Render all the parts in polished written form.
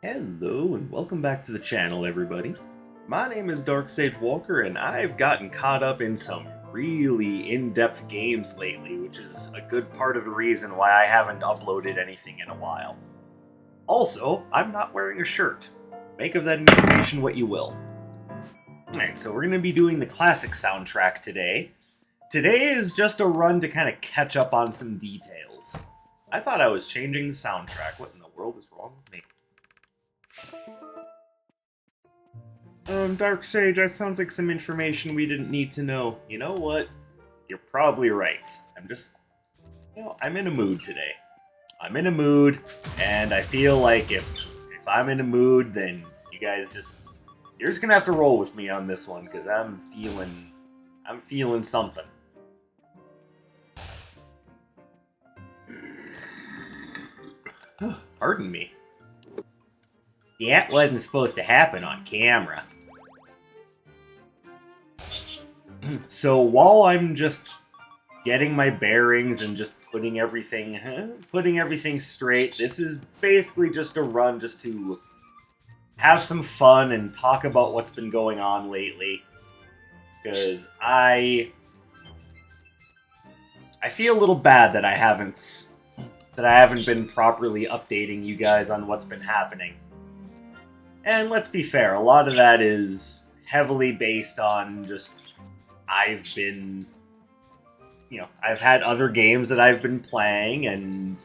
Hello and welcome back to the channel, everybody. My name is Dark Sage Walker and I've gotten caught up in some really in-depth games lately, which is a good part of the reason why I haven't uploaded anything in a while. Also, I'm not wearing a shirt. Make of that information what you will. Alright, so we're going to be doing the classic soundtrack today. Today is just a run to kind of catch up on some details. I thought I was changing the soundtrack. What in the world is wrong with me? Dark Sage, that sounds like some information we didn't need to know. You know what? You're probably right. I'm in a mood today. I'm in a mood, and I feel like if I'm in a mood, then you're just gonna have to roll with me on this one, because I'm feeling something. Pardon me. That wasn't supposed to happen on camera. So while I'm just getting my bearings and just putting everything straight, this is basically just a run just to have some fun and talk about what's been going on lately. Because I feel a little bad that I haven't been properly updating you guys on what's been happening. And let's be fair, a lot of that is heavily based on just I've had other games that I've been playing, and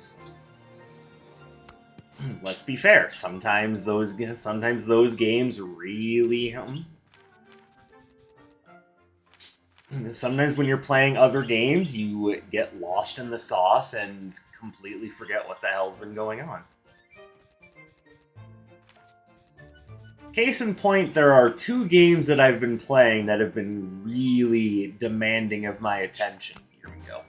let's be fair, sometimes those games really sometimes when you're playing other games, you get lost in the sauce and completely forget what the hell's been going on. Case in point, there are two games that I've been playing that have been really demanding of my attention. Here we go.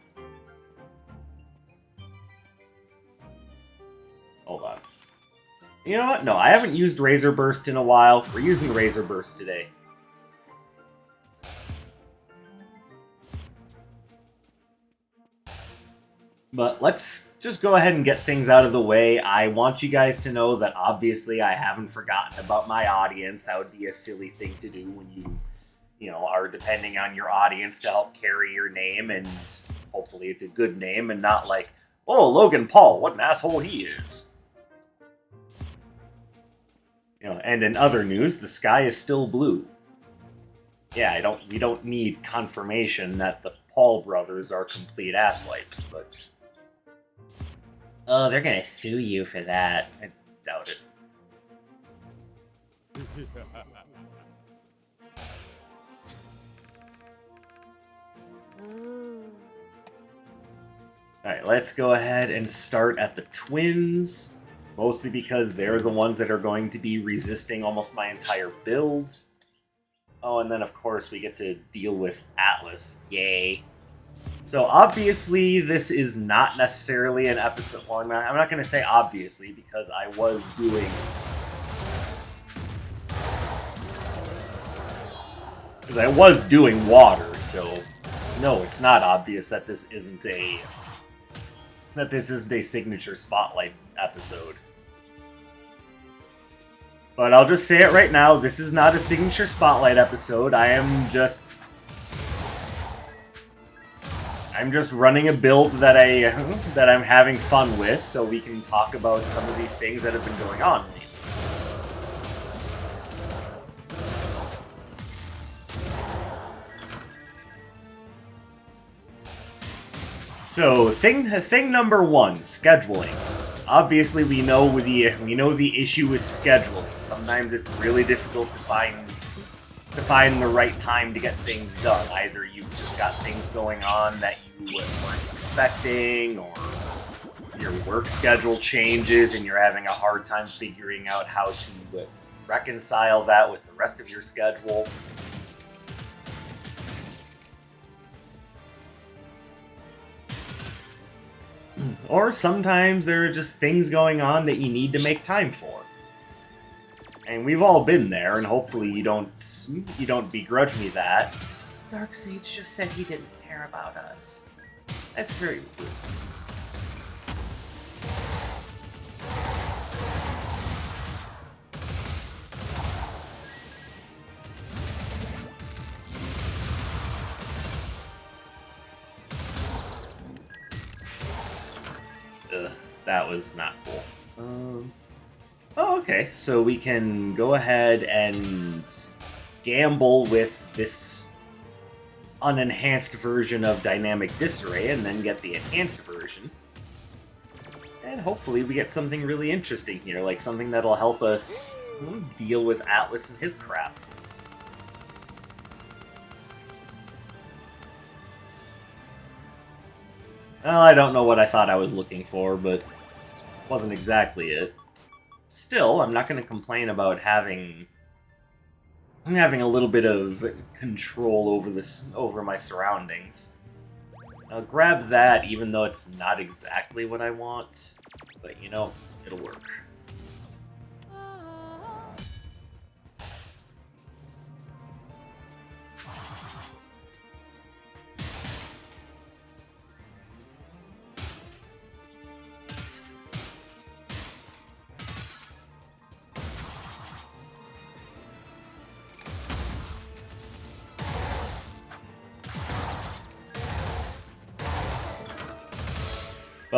Hold on. You know what? No, I haven't used Razor Burst in a while. We're using Razor Burst today. But let's just go ahead and get things out of the way. I want you guys to know that obviously I haven't forgotten about my audience. That would be a silly thing to do when you are depending on your audience to help carry your name, and hopefully it's a good name and not like, oh, Logan Paul, what an asshole he is. And in other news, the sky is still blue. Yeah, we don't need confirmation that the Paul brothers are complete asswipes, but oh, they're gonna sue you for that. I doubt it. Alright, let's go ahead and start at the twins. Mostly because they're the ones that are going to be resisting almost my entire build. Oh, and then of course we get to deal with Atlas. Yay. So obviously this is not necessarily an episode. Well, I'm not going to say obviously because I was doing water, so no, it's not obvious that this isn't a signature spotlight episode. But I'll just say it right now, this is not a signature spotlight episode. I'm just running a build that I'm having fun with, so we can talk about some of these things that have been going on lately. So thing number one, scheduling. Obviously, we know the issue is scheduling. Sometimes it's really difficult to find the right time to get things done. Either you've just got things going on that you weren't expecting, or your work schedule changes and you're having a hard time figuring out how to reconcile that with the rest of your schedule. Or sometimes there are just things going on that you need to make time for. And we've all been there, and hopefully you don't begrudge me that. Dark Sage just said he didn't care about us. That's very rude. That was not cool. Oh, okay. So we can go ahead and gamble with this unenhanced version of Dynamic Disarray and then get the enhanced version. And hopefully we get something really interesting here, like something that'll help us deal with Atlas and his crap. Well, I don't know what I thought I was looking for, but it wasn't exactly it. Still, I'm not going to complain about having a little bit of control over my surroundings. I'll grab that, even though it's not exactly what I want, but you know, it'll work.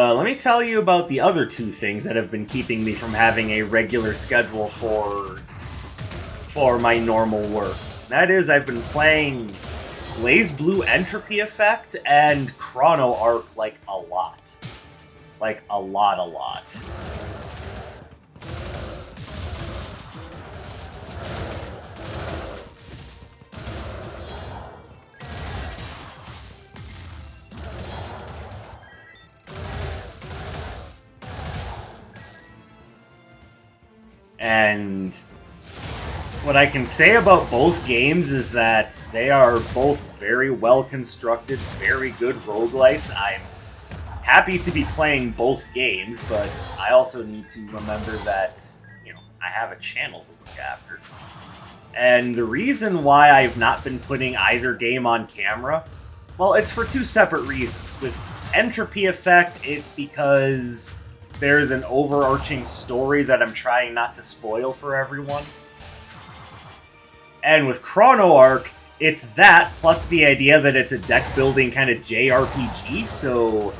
Let me tell you about the other two things that have been keeping me from having a regular schedule for my normal work. That is, I've been playing Blaze Blue Entropy Effect and Chrono Arc, like, a lot. Like, a lot. And what I can say about both games is that they are both very well constructed, very good roguelites. I'm happy to be playing both games, but I also need to remember that, you know, I have a channel to look after. And the reason why I've not been putting either game on camera, well, it's for two separate reasons. With Entropy Effect, it's because there's an overarching story that I'm trying not to spoil for everyone. And with Chrono Arc, it's that, plus the idea that it's a deck-building kind of JRPG, so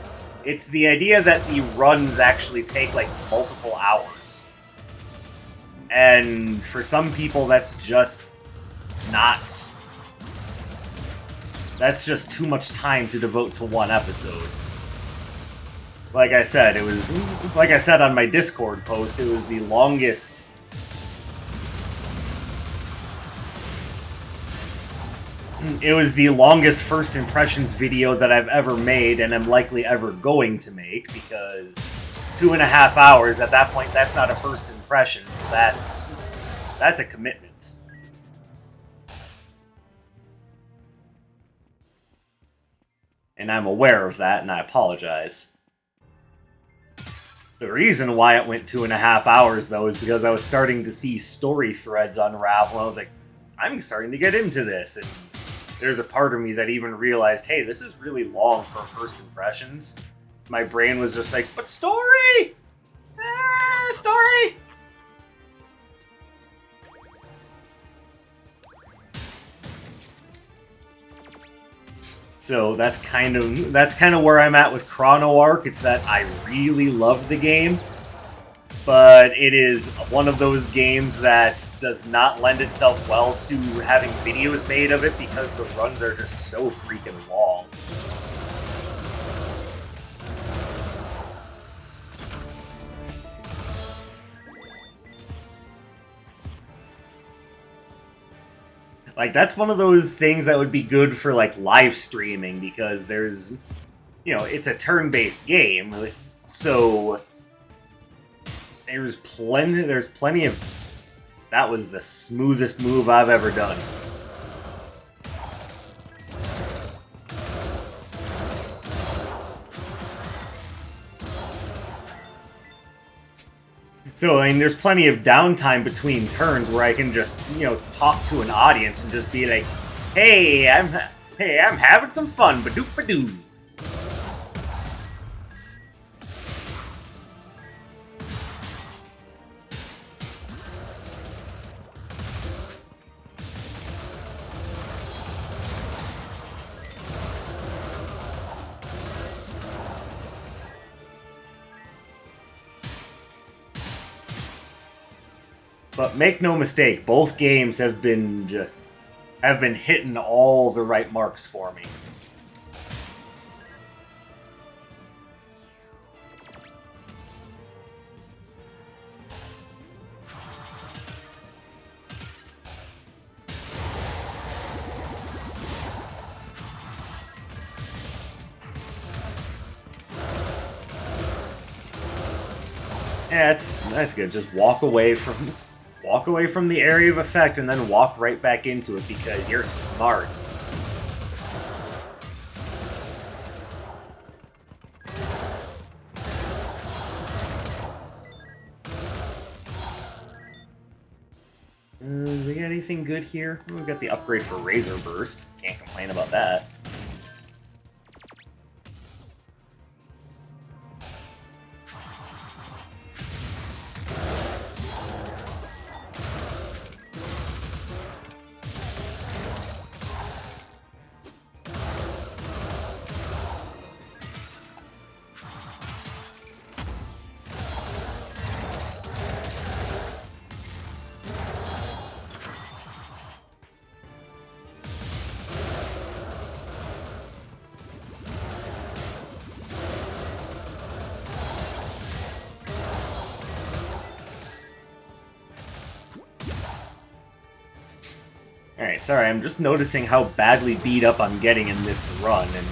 it's the idea that the runs actually take, like, multiple hours. And for some people, that's just not... That's just too much time to devote to one episode. Like I said, like I said on my Discord post, it was the longest... It was the longest first impressions video that I've ever made, and am likely ever going to make, because 2.5 hours, at that point, that's not a first impressions, that's a commitment. And I'm aware of that, and I apologize. The reason why it went 2.5 hours, though, is because I was starting to see story threads unravel, and I was like, I'm starting to get into this, and there's a part of me that even realized, hey, this is really long for first impressions. My brain was just like, but story! Story! So that's kind of where I'm at with Chrono Arc. It's that I really love the game, but it is one of those games that does not lend itself well to having videos made of it because the runs are just so freaking long. Like, that's one of those things that would be good for, like, live streaming, because there's, you know, it's a turn-based game, so there's plenty of... That was the smoothest move I've ever done. So, I mean, there's plenty of downtime between turns where I can just, you know, talk to an audience and just be like, hey, I'm having some fun, ba-doop-ba-doo. But make no mistake, both games have been hitting all the right marks for me. Yeah, that's good. Just walk away from the area of effect and then walk right back into it because you're smart. Do we got anything good here? We've got the upgrade for Razor Burst. Can't complain about that. Alright, sorry, I'm just noticing how badly beat up I'm getting in this run, and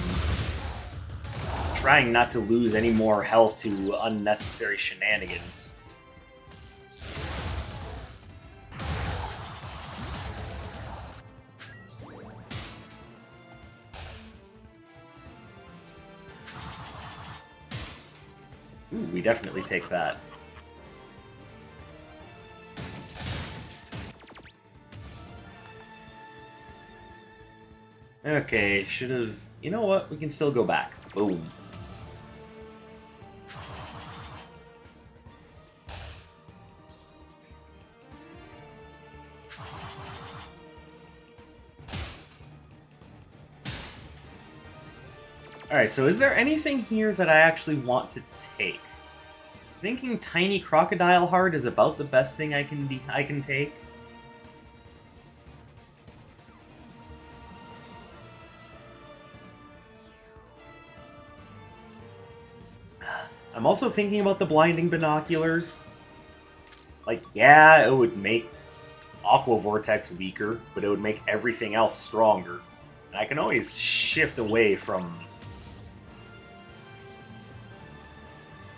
trying not to lose any more health to unnecessary shenanigans. Ooh, we definitely take that. Okay, should have... You know what? We can still go back. Boom. Alright, so is there anything here that I actually want to take? Thinking Tiny Crocodile Heart is about the best thing I can take. I'm also thinking about the blinding binoculars. Like, yeah, it would make Aqua Vortex weaker, but it would make everything else stronger. And I can always shift away from...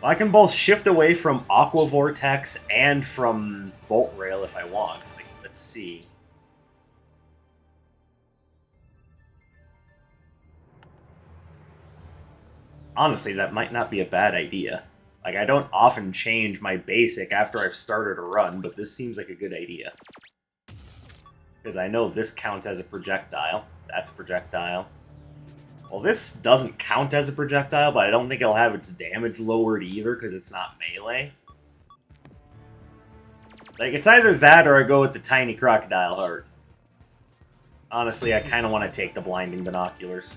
Well, I can both shift away from Aqua Vortex and from Bolt Rail if I want. Like, let's see. Honestly, that might not be a bad idea. Like, I don't often change my basic after I've started a run, but this seems like a good idea. Because I know this counts as a projectile. That's a projectile. Well, this doesn't count as a projectile, but I don't think it'll have its damage lowered either, because it's not melee. Like, it's either that or I go with the Tiny Crocodile Heart. Honestly, I kind of want to take the blinding binoculars.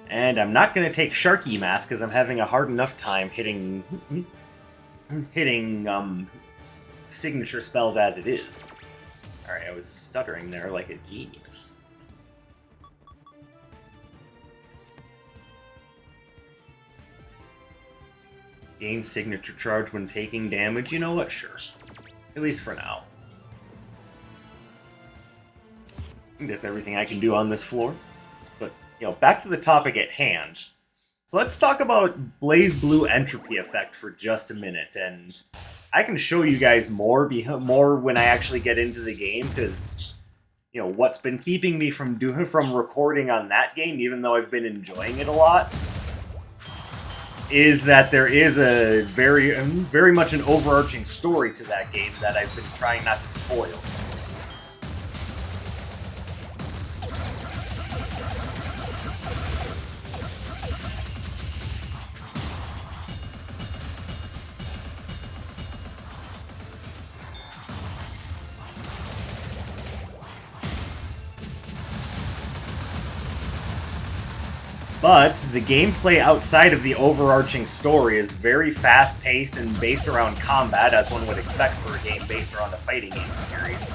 And I'm not going to take Sharky Mask because I'm having a hard enough time hitting signature spells as it is. Alright, I was stuttering there like a genius. Gain signature charge when taking damage. You know what? Sure. At least for now. I think that's everything I can do on this floor. You know, back to the topic at hand. So let's talk about Blaze Blue Entropy Effect for just a minute, and I can show you guys more when I actually get into the game, because, you know, what's been keeping me from recording on that game, even though I've been enjoying it a lot, is that there is a very much an overarching story to that game that I've been trying not to spoil. But the gameplay outside of the overarching story is very fast-paced and based around combat, as one would expect for a game based around a fighting game series.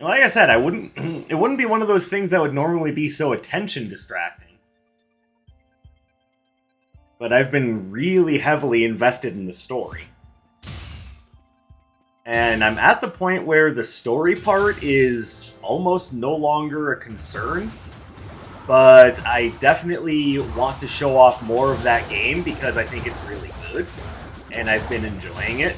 Like I said, it wouldn't be one of those things that would normally be so attention distracting. But I've been really heavily invested in the story. And I'm at the point where the story part is almost no longer a concern. But I definitely want to show off more of that game because I think it's really good. And I've been enjoying it.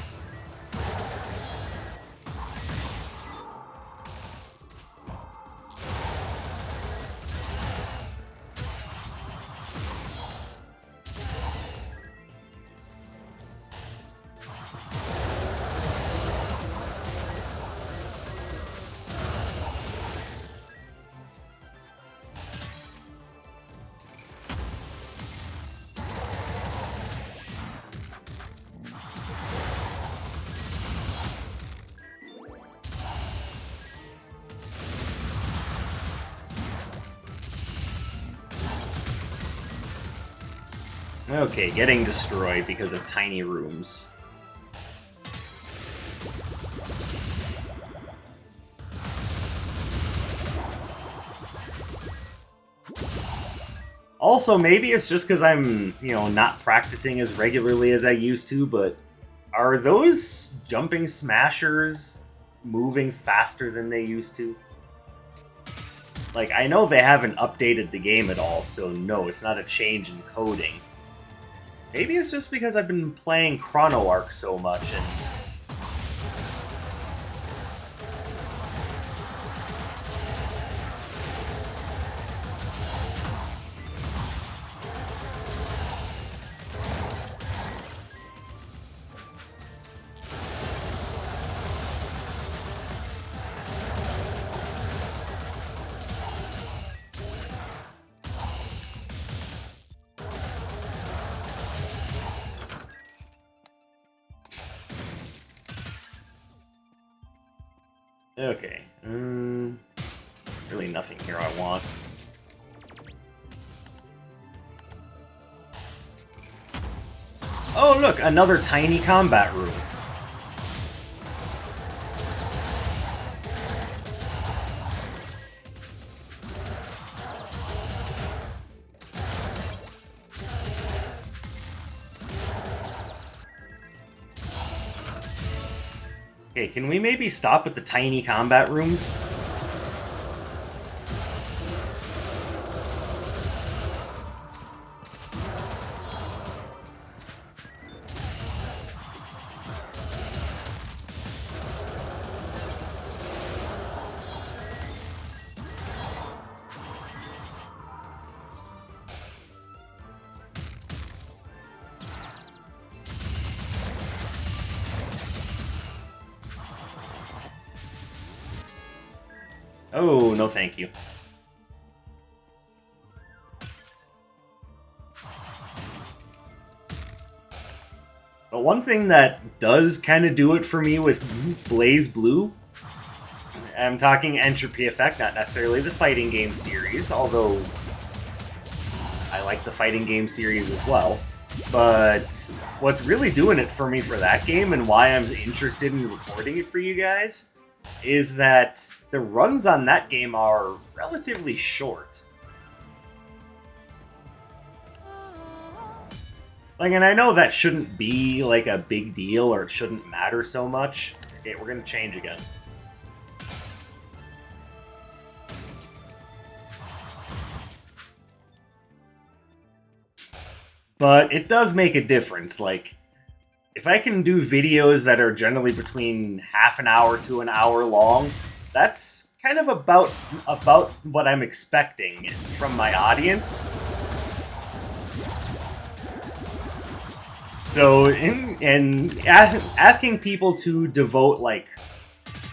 Okay, getting destroyed because of tiny rooms. Also, maybe it's just because I'm, not practicing as regularly as I used to, but are those jumping smashers moving faster than they used to? Like, I know they haven't updated the game at all, so no, it's not a change in coding. Maybe it's just because I've been playing Chrono Arc so much, and okay. Really nothing here I want. Oh, look, another tiny combat room. Okay, can we maybe stop at the tiny combat rooms? Oh, no thank you. But one thing that does kind of do it for me with Blaze Blue, I'm talking Entropy Effect, not necessarily the fighting game series, although I like the fighting game series as well. But what's really doing it for me for that game, and why I'm interested in recording it for you guys, is that the runs on that game are relatively short. Like, and I know that shouldn't be, like, a big deal, or it shouldn't matter so much. Okay, we're gonna change again. But it does make a difference, like, if I can do videos that are generally between half an hour to an hour long, that's kind of about what I'm expecting from my audience. So, asking people to devote like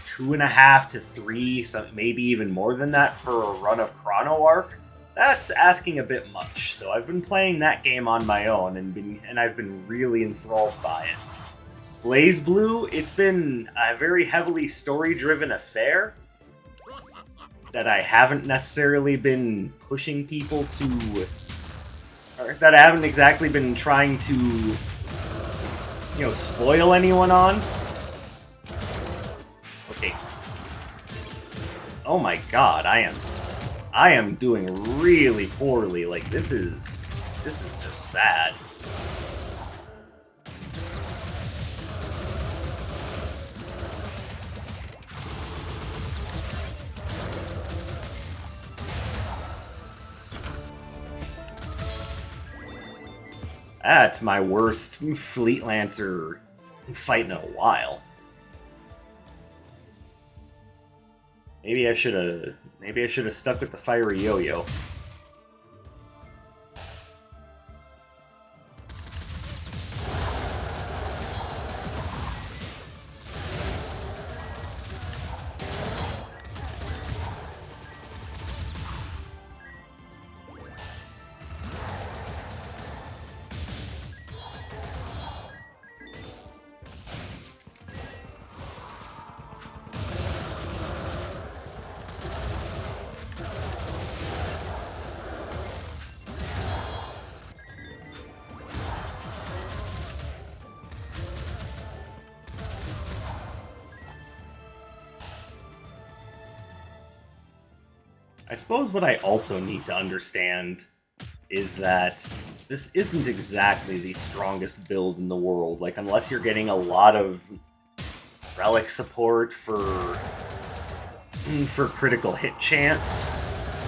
2.5 to 3, maybe even more than that, for a run of Chrono Arc, that's asking a bit much. So I've been playing that game on my own, and I've been really enthralled by it. Blaze Blue, it's been a very heavily story-driven affair that I haven't necessarily been pushing people to, or that I haven't exactly been trying to, you know, spoil anyone on. Okay. Oh my god, I am doing really poorly. Like, this is just sad. That's my worst Fleet Lancer fight in a while. Maybe I should have stuck with the fiery yo-yo. I suppose what I also need to understand is that this isn't exactly the strongest build in the world. Like, unless you're getting a lot of relic support for critical hit chance,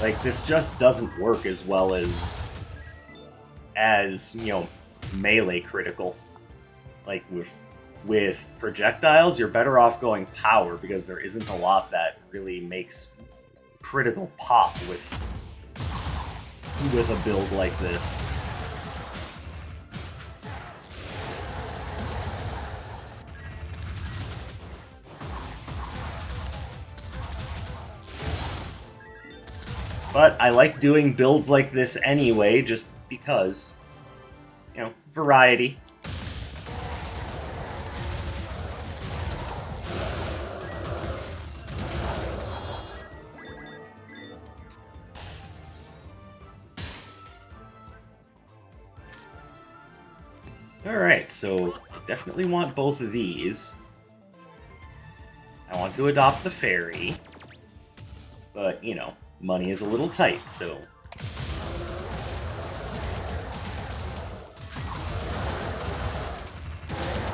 like, this just doesn't work as well as you know, melee critical. Like, with projectiles, you're better off going power, because there isn't a lot that really makes critical pop with a build like this. But I like doing builds like this anyway, just because, you know, variety. Alright, so I definitely want both of these. I want to adopt the fairy, but, you know, money is a little tight, so...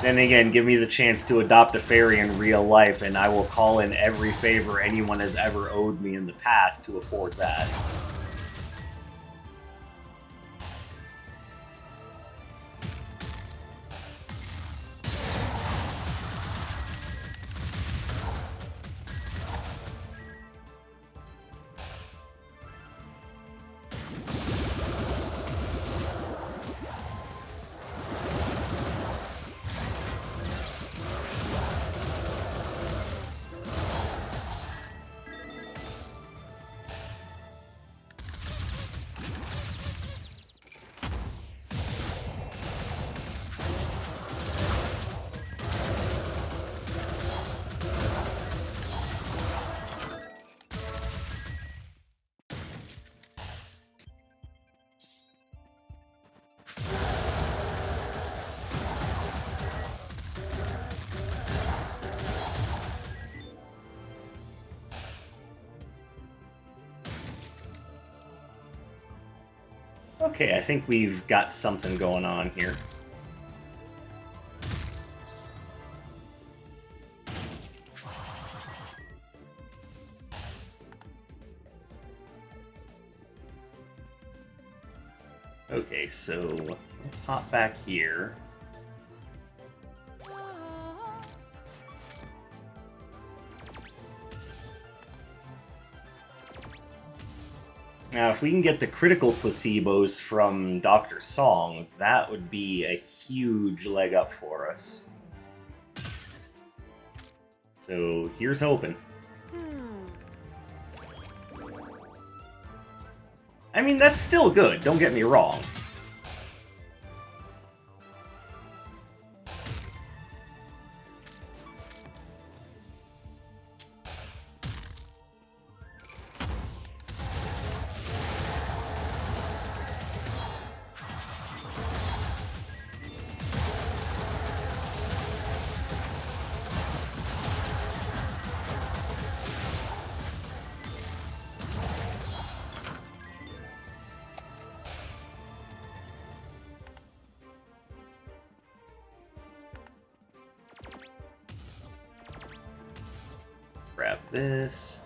Then again, give me the chance to adopt a fairy in real life, and I will call in every favor anyone has ever owed me in the past to afford that. Okay, I think we've got something going on here. Okay, so let's hop back here. Now, if we can get the critical placebos from Dr. Song, that would be a huge leg up for us. So, here's hoping. I mean, that's still good, don't get me wrong. Grab this.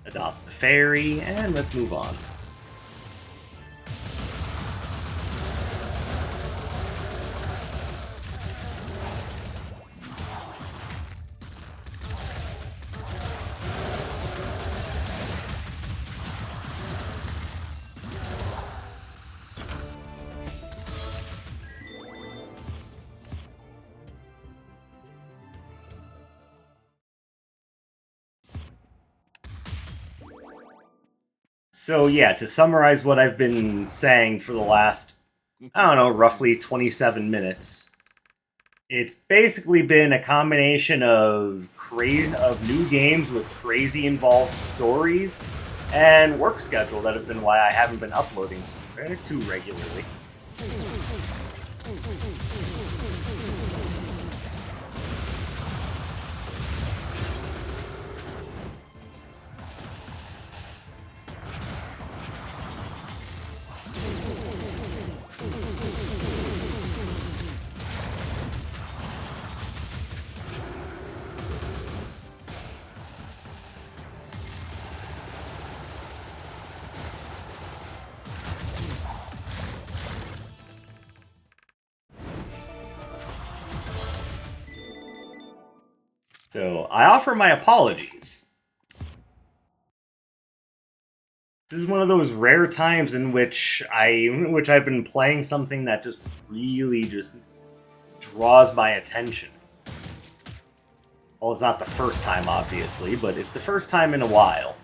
Adopt the fairy, and let's move on. So yeah, to summarize what I've been saying for the last, I don't know, roughly 27 minutes, it's basically been a combination of new games with crazy involved stories and work schedule that have been why I haven't been uploading too regularly. So, I offer my apologies. This is one of those rare times in which I've been playing something that just really just draws my attention. Well, it's not the first time, obviously, but it's the first time in a while.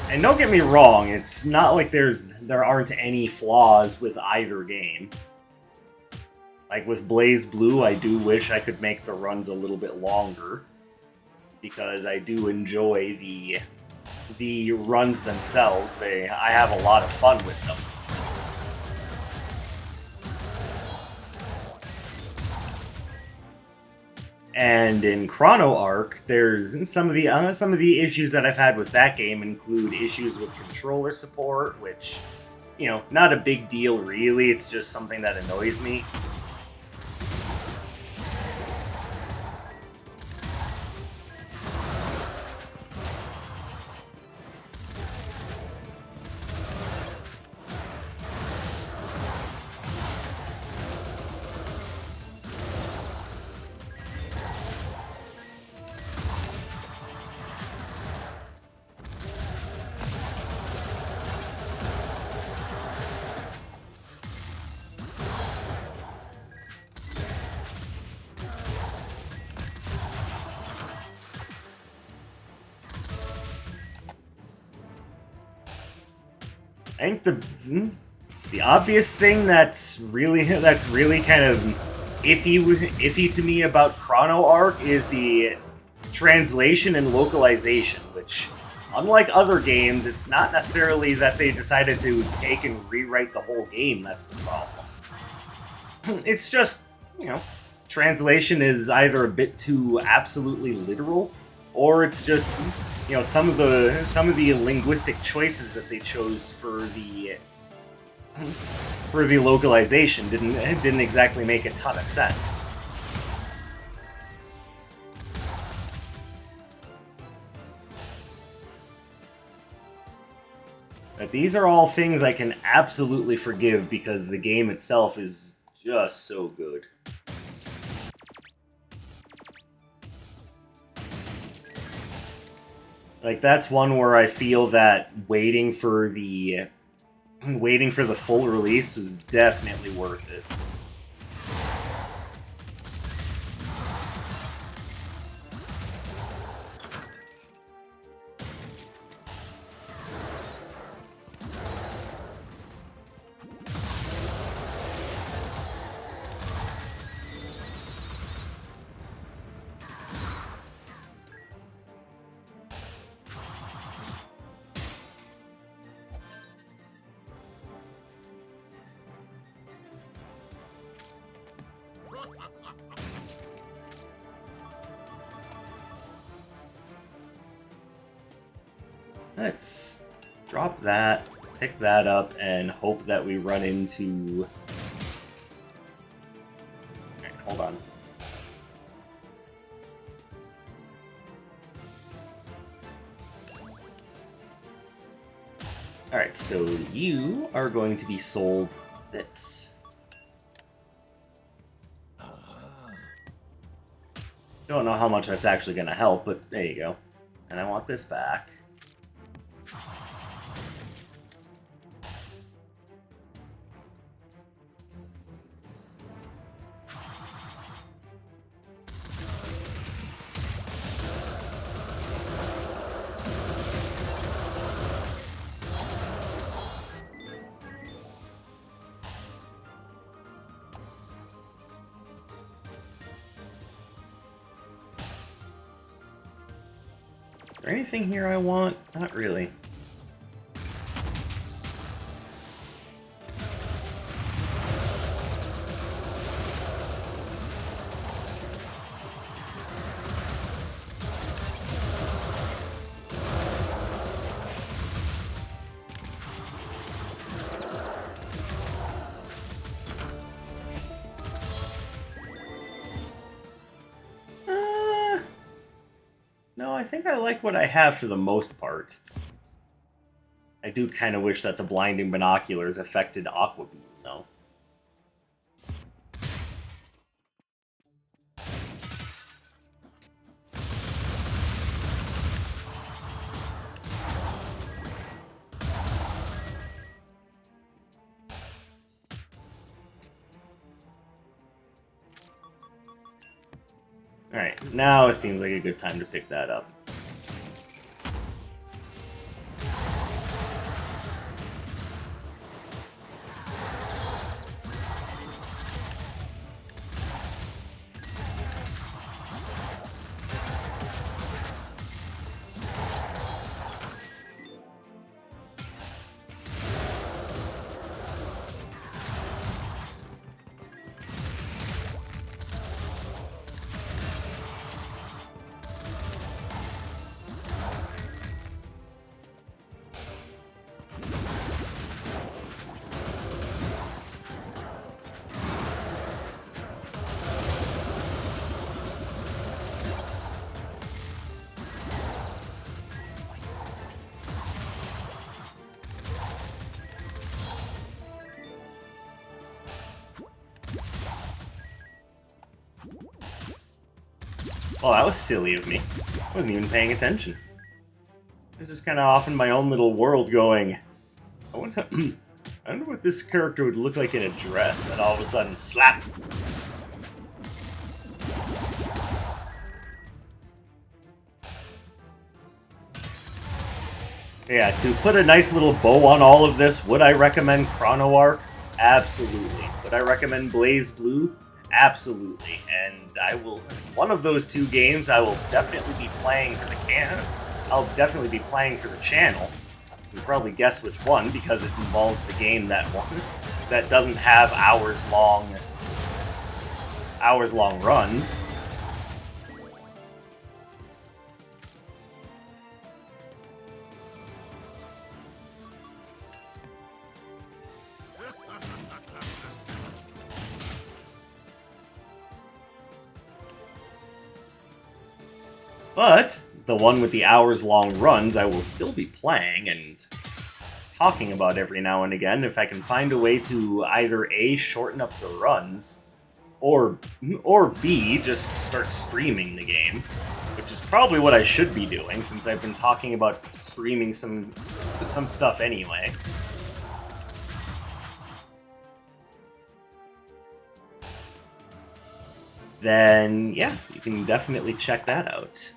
And don't get me wrong, it's not like there aren't any flaws with either game. Like with Blaze Blue, I do wish I could make the runs a little bit longer, because I do enjoy the runs themselves. I have a lot of fun with them. And in Chrono Arc, there's some of the issues that I've had with that game include issues with controller support, which, you know, not a big deal really. It's just something that annoys me. I think the obvious thing that's really kind of iffy to me about Chrono Arc is the translation and localization, which, unlike other games, it's not necessarily that they decided to take and rewrite the whole game that's the problem. It's just, you know, translation is either a bit too absolutely literal, or it's just, you know, some of the linguistic choices that they chose for the localization didn't exactly make a ton of sense. But these are all things I can absolutely forgive because the game itself is just so good. Like, that's one where I feel that waiting for the full release was definitely worth it. Let's drop that, pick that up, and hope that we run into... Alright, hold on. Alright, so you are going to be sold this. Don't know how much that's actually going to help, but there you go. And I want this back. Is there anything here I want? Not really. No, I think I like what I have for the most part. I do kind of wish that the blinding binoculars affected Aqua Beam, though. Alright, now it seems like a good time to pick that up. Oh, that was silly of me. I wasn't even paying attention. I was just kind of off in my own little world going, I wonder what this character would look like in a dress, and all of a sudden, slap! Yeah, to put a nice little bow on all of this, would I recommend Chrono Arc? Absolutely. Would I recommend Blaze Blue? Absolutely. And I will... One of those two games I will definitely be playing for the I'll definitely be playing for the channel. You can probably guess which one, because it involves the game that doesn't have hours-long runs. But the one with the hours-long runs I will still be playing and talking about every now and again if I can find a way to either A, shorten up the runs, or B, just start streaming the game, which is probably what I should be doing since I've been talking about streaming some stuff anyway. Then, yeah, you can definitely check that out.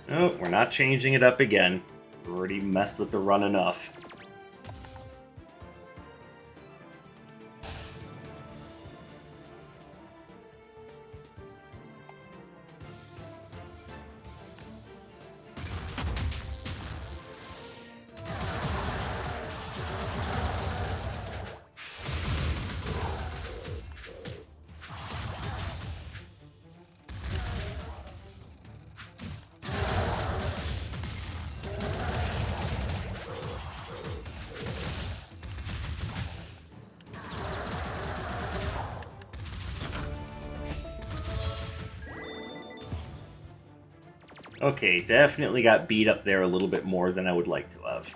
Oh, we're not changing it up again. We already messed with the run enough. Okay, definitely got beat up there a little bit more than I would like to have.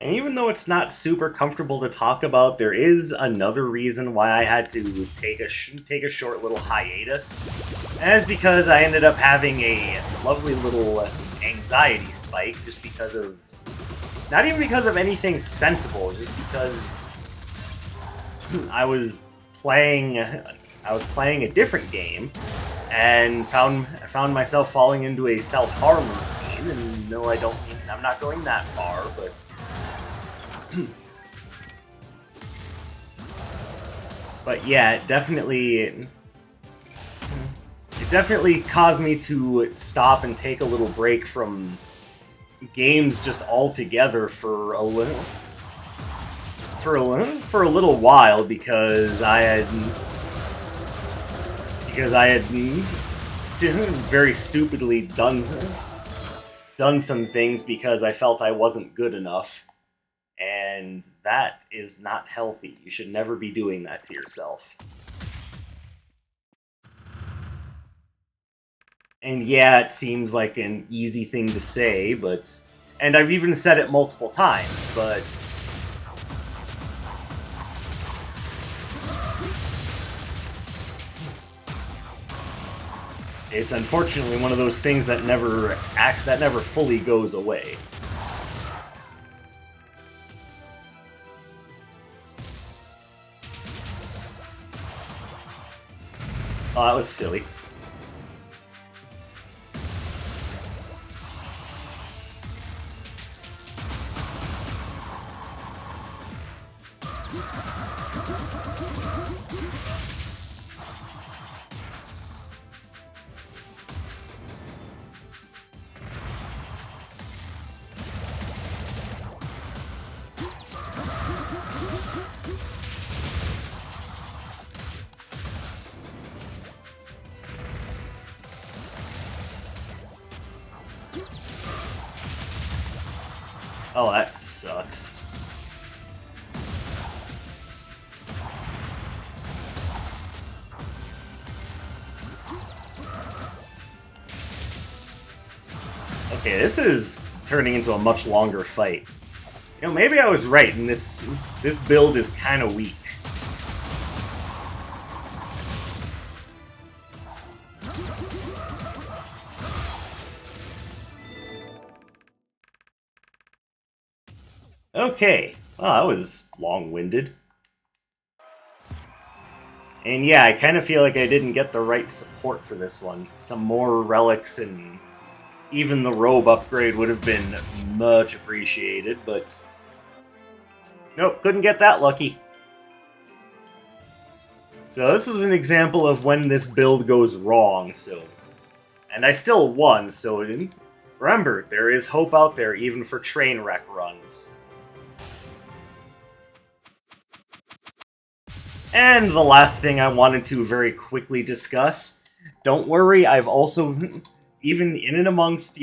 And even though it's not super comfortable to talk about, there is another reason why I had to take a short little hiatus. And that's because I ended up having a lovely little anxiety spike, just because of... Not even because of anything sensible, just because I was playing a different game and found myself falling into a self-harm routine. And no, I'm not going that far, but but yeah, it definitely caused me to stop and take a little break from games just altogether for a little while because I had very stupidly done some things because I felt I wasn't good enough. And that is not healthy. You should never be doing that to yourself. And yeah, it seems like an easy thing to say, but... And I've even said it multiple times, but... It's unfortunately one of those things that never fully goes away. Oh, that was silly. Oh, that sucks. Okay, this is turning into a much longer fight. You know, maybe I was right, and this build is kind of weak. Okay, well, that was long-winded. And yeah, I kind of feel like I didn't get the right support for this one. Some more relics and even the robe upgrade would have been much appreciated, but... Nope, couldn't get that lucky. So this was an example of when this build goes wrong, so... And I still won, so... Remember, there is hope out there even for train wreck runs. And the last thing I wanted to very quickly discuss, don't worry, I've also, even in and amongst,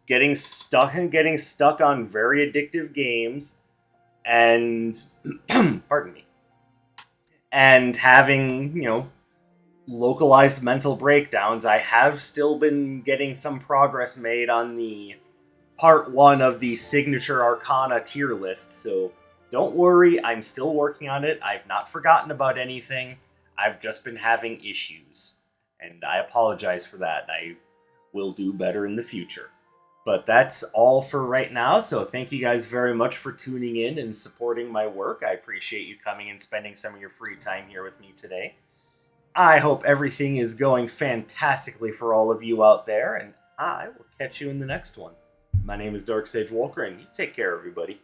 getting stuck on very addictive games, and, pardon me, and having, localized mental breakdowns, I have still been getting some progress made on the part 1 of the Signature Arcana tier list, so don't worry, I'm still working on it. I've not forgotten about anything. I've just been having issues, and I apologize for that, and I will do better in the future. But that's all for right now, so thank you guys very much for tuning in and supporting my work. I appreciate you coming and spending some of your free time here with me today. I hope everything is going fantastically for all of you out there, and I will catch you in the next one. My name is Dark Sage Walker, and you take care, everybody.